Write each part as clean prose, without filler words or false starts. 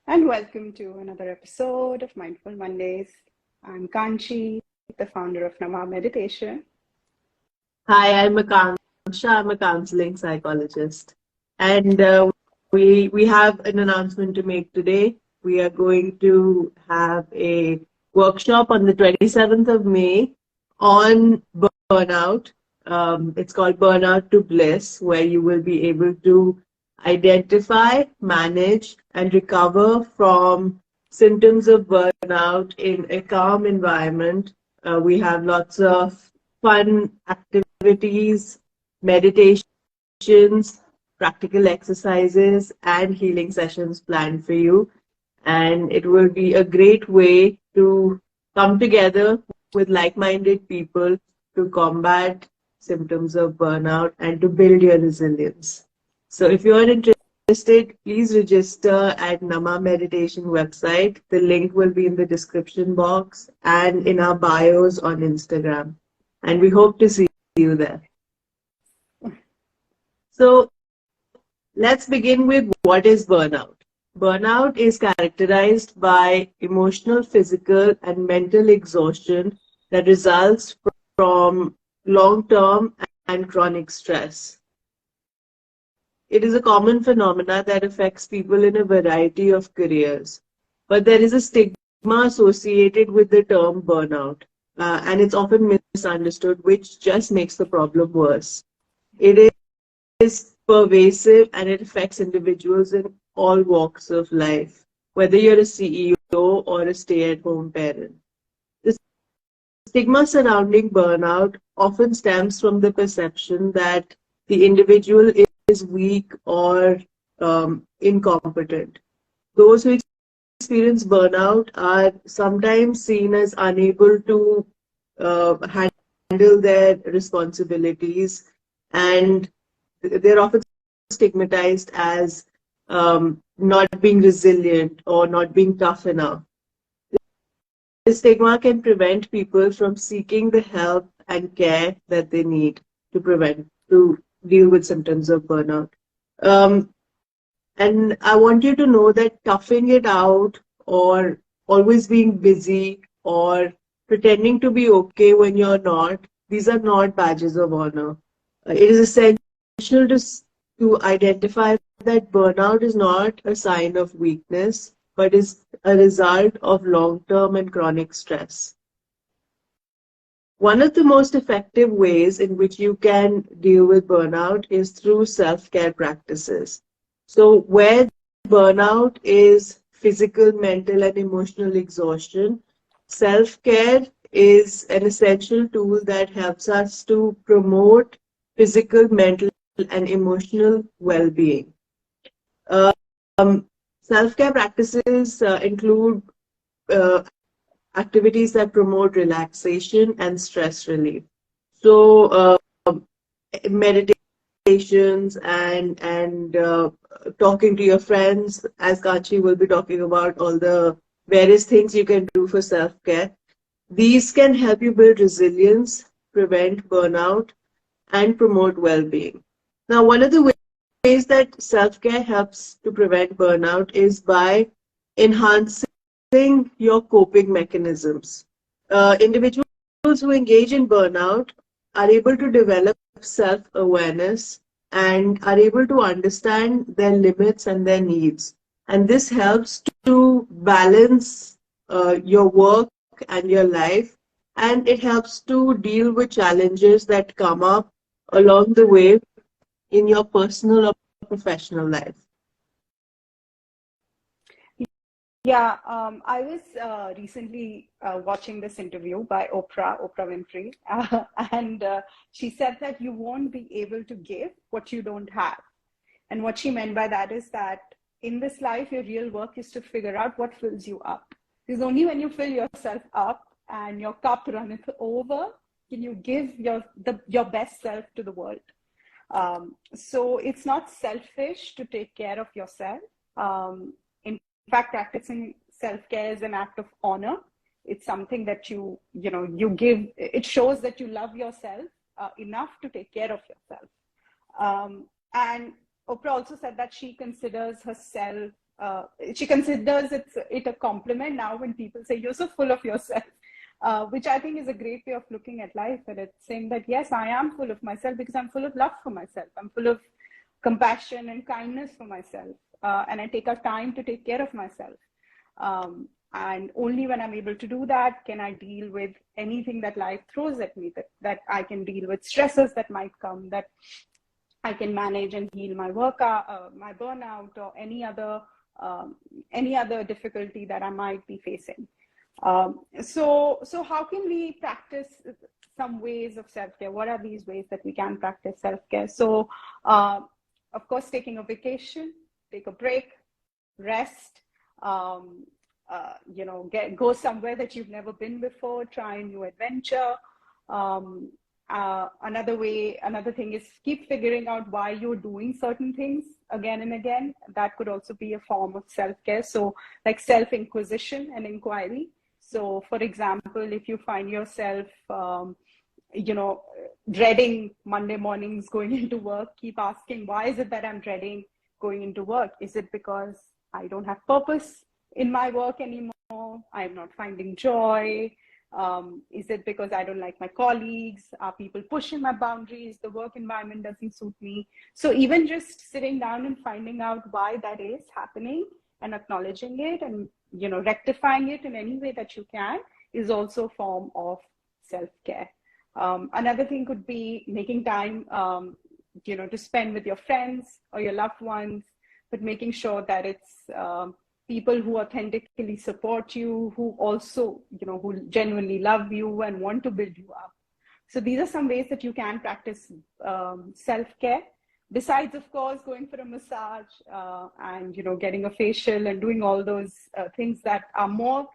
And welcome to another episode of Mindful Mondays. I'm Kanchi, the founder of Nama Meditation. Hi, I'm Akanksha. I'm a counseling psychologist. And we have an announcement to make today. We are going to have a workshop on the 27th of May on burnout. It's called Burnout to Bliss, where you will be able to identify, manage, and recover from symptoms of burnout in a calm environment. We have lots of fun activities, meditations, practical exercises, and healing sessions planned for you. And it will be a great way to come together with like-minded people to combat symptoms of burnout and to build your resilience. So if you're interested, please register at Nama Meditation website. The link will be in the description box and in our bios on Instagram. And we hope to see you there. So let's begin with what is burnout. Burnout is characterized by emotional, physical, and mental exhaustion that results from long-term and chronic stress. It is a common phenomenon that affects people in a variety of careers. But there is a stigma associated with the term burnout, and it's often misunderstood, which just makes the problem worse. It is pervasive and it affects individuals in all walks of life, whether you're a CEO or a stay-at-home parent. The stigma surrounding burnout often stems from the perception that the individual is weak or incompetent. Those who experience burnout are sometimes seen as unable to handle their responsibilities, and they're often stigmatized as not being resilient or not being tough enough. This stigma can prevent people from seeking the help and care that they need to deal with symptoms of burnout. And I want you to know that toughing it out or always being busy or pretending to be okay when you're not, these are not badges of honor. It is essential to identify that burnout is not a sign of weakness, but is a result of long-term and chronic stress. One of the most effective ways in which you can deal with burnout is through self-care practices. So where burnout is physical, mental, and emotional exhaustion, self-care is an essential tool that helps us to promote physical, mental, and emotional well-being. Self-care practices include activities that promote relaxation and stress relief. So meditations and talking to your friends, as Kachi will be talking about all the various things you can do for self-care. These can help you build resilience, prevent burnout, and promote well-being. Now, one of the ways that self-care helps to prevent burnout is by enhancing your coping mechanisms. Individuals who engage in burnout are able to develop self-awareness and are able to understand their limits and their needs. And this helps to balance your work and your life, and it helps to deal with challenges that come up along the way in your personal or professional life. Yeah, I was recently watching this interview by Oprah Winfrey, and she said that you won't be able to give what you don't have. And what she meant by that is that in this life, your real work is to figure out what fills you up. Because only when you fill yourself up and your cup runneth over, can you give your best self to the world. So it's not selfish to take care of yourself. In fact, practicing self-care is an act of honor. It's something that you give. It shows that you love yourself enough to take care of yourself. And Oprah also said that she considers herself she considers it a compliment now when people say you're so full of yourself, which I think is a great way of looking at life. And it's saying that, yes, I am full of myself because I'm full of love for myself. I'm full of compassion and kindness for myself. And I take a time to take care of myself. And only when I'm able to do that can I deal with anything that life throws at me, that I can deal with stresses that might come, that I can manage and heal my my burnout, or any other difficulty that I might be facing. So how can we practice some ways of self-care? What are these ways that we can practice self-care? So, of course, taking a vacation, take a break, rest, go somewhere that you've never been before, try a new adventure. Another thing is keep figuring out why you're doing certain things again and again. That could also be a form of self-care. So like self-inquisition and inquiry. So for example, if you find yourself, dreading Monday mornings going into work, keep asking, why is it that I'm dreading going into work? Is it because I don't have purpose in my work anymore? I'm not finding joy. Is it because I don't like my colleagues? Are people pushing my boundaries? The work environment doesn't suit me. So even just sitting down and finding out why that is happening and acknowledging it and, rectifying it in any way that you can is also a form of self-care. Another thing could be making time, to spend with your friends or your loved ones, but making sure that it's people who authentically support you, who also, who genuinely love you and want to build you up. So these are some ways that you can practice self-care. Besides, of course, going for a massage and, getting a facial and doing all those things that are more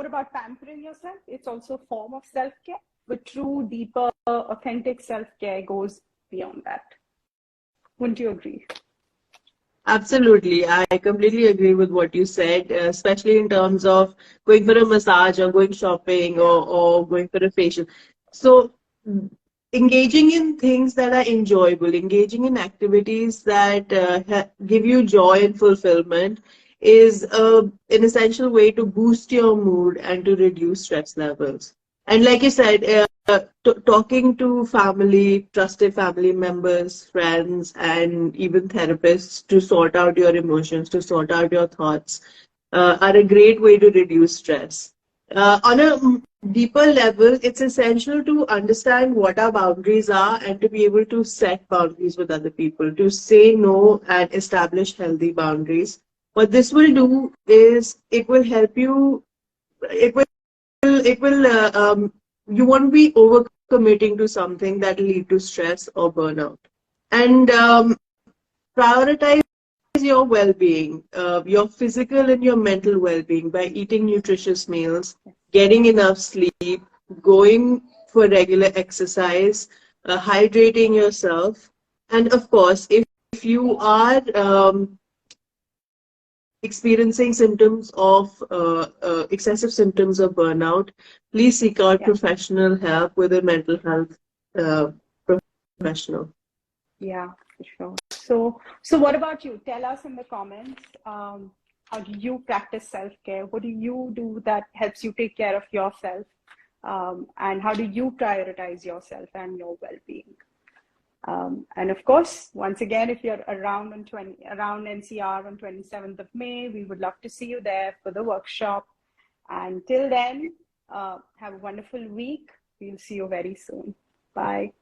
about pampering yourself. It's also a form of self-care, but true, deeper, authentic self-care goes beyond that. Wouldn't you agree? Absolutely. I completely agree with what you said, especially in terms of going for a massage or going shopping or going for a facial. So engaging in things that are enjoyable, engaging in activities that give you joy and fulfillment is an essential way to boost your mood and to reduce stress levels. And like you said, talking to family, trusted family members, friends, and even therapists to sort out your emotions, to sort out your thoughts, are a great way to reduce stress. On a deeper level, it's essential to understand what our boundaries are and to be able to set boundaries with other people, to say no and establish healthy boundaries. What this will do is it will help you, you won't be overcommitting to something that will lead to stress or burnout. And prioritize your well-being, your physical and your mental well-being by eating nutritious meals, getting enough sleep, going for regular exercise, hydrating yourself. And of course, if you are experiencing symptoms of excessive symptoms of burnout, please seek out professional help with a mental health professional. Yeah, for sure. So what about you? Tell us in the comments, how do you practice self-care? What do you do that helps you take care of yourself? And how do you prioritize yourself and your well-being? And of course, once again, if you're around NCR on 27th of May, we would love to see you there for the workshop. And till then, have a wonderful week. We'll see you very soon. Bye.